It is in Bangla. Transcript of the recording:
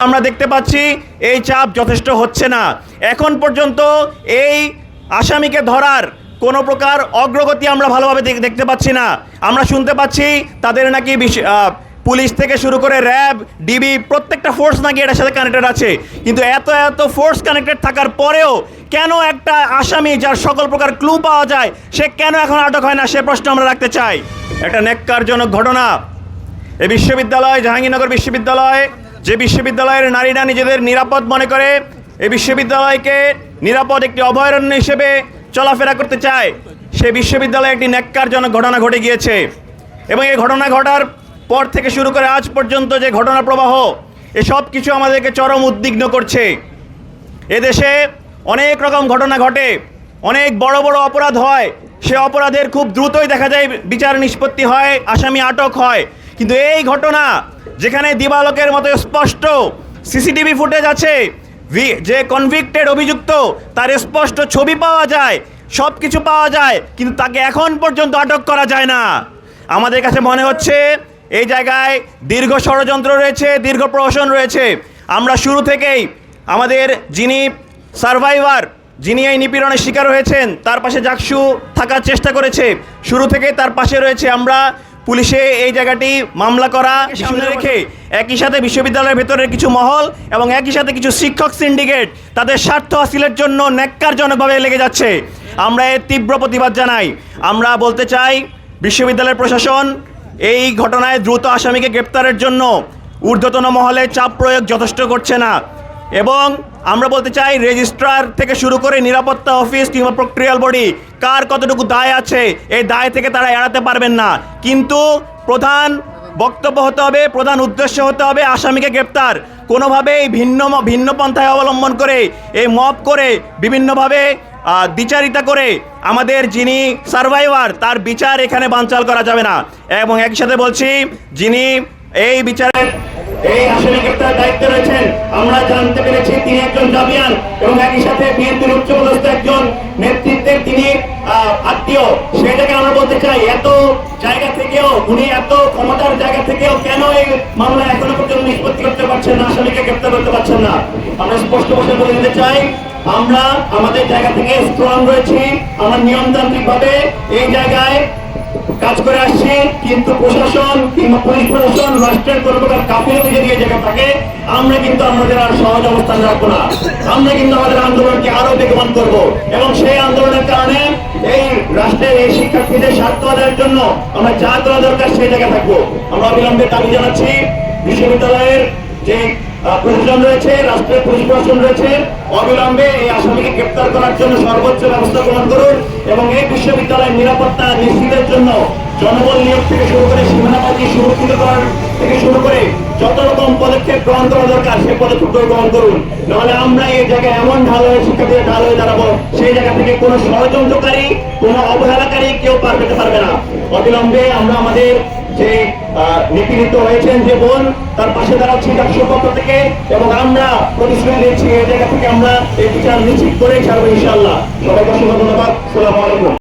আমরা দেখতে পাচ্ছি এই চাপ যথেষ্ট হচ্ছে না। এখন পর্যন্ত এই আসামিকে ধরার কোনো প্রকার অগ্রগতি আমরা ভালোভাবে দেখতে পাচ্ছি না। আমরা শুনতে পাচ্ছি তাদের নাকি পুলিশ থেকে শুরু করে র্যাব, ডিবি প্রত্যেকটা ফোর্স নাকি এটার সাথে কানেক্টেড আছে। কিন্তু এত ফোর্স কানেক্টেড থাকার পরেও কেন একটা আসামি যার সকল প্রকার ক্লু পাওয়া যায় সে কেন এখন আটক হয় না, সে প্রশ্ন আমরা রাখতে চাই। একটা ন্যাক্কারজনক ঘটনা। এই বিশ্ববিদ্যালয়, জাহাঙ্গীরনগর বিশ্ববিদ্যালয়, যে বিশ্ববিদ্যালয়ের নারীরা নিজেদের নিরাপদ মনে করে, এই বিশ্ববিদ্যালয়কে নিরাপদ একটি অভয়ারণ্য হিসেবে চলাফেরা করতে চায়, সেই বিশ্ববিদ্যালয়ে একটি ন্যাক্কারজনক ঘটনা ঘটে গিয়েছে। এবং এই ঘটনা ঘটার পর থেকে শুরু করে আজ পর্যন্ত যে ঘটনা প্রবাহ, এসব কিছু আমাদেরকে চরম উদ্বিগ্ন করছে। এদেশে অনেক রকম ঘটনা ঘটে, অনেক বড় বড় অপরাধ হয়, সে অপরাধের খুব দ্রুতই দেখা যায় বিচার নিষ্পত্তি হয়, আসামি আটক হয়। কিন্তু এই ঘটনা যেখানে দিবালোকের মতো স্পষ্ট সিসিটিভি ফুটেজ আছে, যে কনভিক্টেড অভিযুক্ত তার স্পষ্ট ছবি পাওয়া যায়, সব কিছু পাওয়া যায়, কিন্তু তাকে এখন পর্যন্ত আটক করা যায় না। আমাদের কাছে মনে হচ্ছে এই জায়গায় দীর্ঘ ষড়যন্ত্র রয়েছে, দীর্ঘ প্রহসন রয়েছে। আমরা শুরু থেকেই আমাদের যিনি সার্ভাইভার, যিনি এই নিপীড়নের শিকার হয়েছেন, তার পাশে জাকসু থাকার চেষ্টা করেছে, শুরু থেকে তার পাশে রয়েছে। আমরা পুলিশে এই জায়গাটি মামলা করা সামনে রেখে একই সাথে বিশ্ববিদ্যালয়ের ভেতরের কিছু মহল এবং একই সাথে কিছু শিক্ষক সিন্ডিকেট তাদের স্বার্থ হাসিলের জন্য ন্যাক্কারজনকভাবে লেগে যাচ্ছে। আমরা এর তীব্র প্রতিবাদ জানাই। আমরা বলতে চাই বিশ্ববিদ্যালয়ের প্রশাসন এই ঘটনায় দ্রুত আসামিকে গ্রেপ্তারের জন্য ঊর্ধ্বতন মহলে চাপ প্রয়োগ যথেষ্ট করছে না। এবং আমরা বলতে চাই রেজিস্ট্রার থেকে শুরু করে নিরাপত্তা অফিস কিংবা প্রক্রিয়াল বডি কার কতটুকু দায় আছে, এই দায় থেকে তারা এড়াতে পারবেন না। কিন্তু প্রধান বক্তব্য হতে হবে, প্রধান উদ্দেশ্য হতে হবে আসামিকে গ্রেপ্তার। কোনোভাবেই ভিন্ন পন্থায় অবলম্বন করে, এই মব করে, বিভিন্নভাবে দ্বিচারিতা করে আমাদের যিনি সার্ভাইভার তার বিচার এখানে বানচাল করা যাবে না। এবং একই সাথে বলছি, যিনি এই বিচারের এই আসামি গ্রেপ্তার দায়িত্বে রয়েছেন, আমরা জানতে পেরেছি তিনি একজন জামিয়ান এবং একই সাথে বিএনপির উচ্চপদস্থ একজন নেতৃত্বের তিনি আত্মীয়। সেটাকে আমরা বলতে চাই, এত জায়গা থেকেও উনি এত ক্ষমতার জায়গা থেকেও কেন এই মামলা এখনো পর্যন্ত নিষ্পত্তি করতে পারছেন না, আসামিকে গ্রেপ্তার করতে পারছেন না। আমরা স্পষ্ট ভাবে বলে দিতে চাই, আমরা আমাদের জায়গা থেকে স্ট্রং রয়েছি, আমরা নিয়মতান্ত্রিকভাবে এই জায়গায় কাজ করে আসছি। কিন্তু প্রশাসন কিংবা পুলিশ প্রশাসন রাষ্ট্রের কোনো প্রকার গাফিলতি যদি এই জায়গায় থাকে, আমরা কিন্তু আমাদের আর সহজ অবস্থান রাখবো না। আমরা কিন্তু আমাদের আন্দোলনকে আরো বেগবান করব এবং সেই আন্দোলনের কারণে এই রাষ্ট্রের এই শিক্ষার্থীদের স্বার্থ আদায়ের জন্য আমরা যা করা দরকার সেই জায়গায় থাকবো। আমরা অবিলম্বে দাবি জানাচ্ছি বিশ্ববিদ্যালয়ের যে প্রশাসন রয়েছে, রাষ্ট্রের পুলিশ প্রশাসন রয়েছে, অবিলম্বে এই আসামিকে গ্রেপ্তার করার জন্য সর্বোচ্চ ব্যবস্থা গ্রহণ করুন এবং এই বিশ্ববিদ্যালয়ের নিরাপত্তা নিশ্চিতের জন্য জনবল নিয়োগ থেকে শুরু করে সীমানাবাজি সুরক্ষিত করার থেকে শুরু করে যত রকম পদক্ষেপ গ্রহণ করা দরকার সেই পদক্ষেপ গ্রহণ করুন। নাহলে আমরা এই জায়গায় এমন ঢাল হয়ে শিক্ষার্থীদের ঢাল হয়ে দাঁড়াবো, সেই জায়গা থেকে কোনো ষড়যন্ত্রকারী, কোনো অবহেলাকারী কেউ পার পেতে পারবে না। অবিলম্বে আমরা আমাদের যে নিপীড়িত হয়েছেন যে বোন, তার পাশে দাঁড়াচ্ছি জাকসুর পক্ষ থেকে এবং আমরা প্রতিশ্রুতি দিচ্ছি এই জায়গা থেকে আমরা এই বিচার নিশ্চিত করে ছাড়বো ইনশাআল্লাহ। সবাইকে অসংখ্য ধন্যবাদ। আসসালামু আলাইকুম।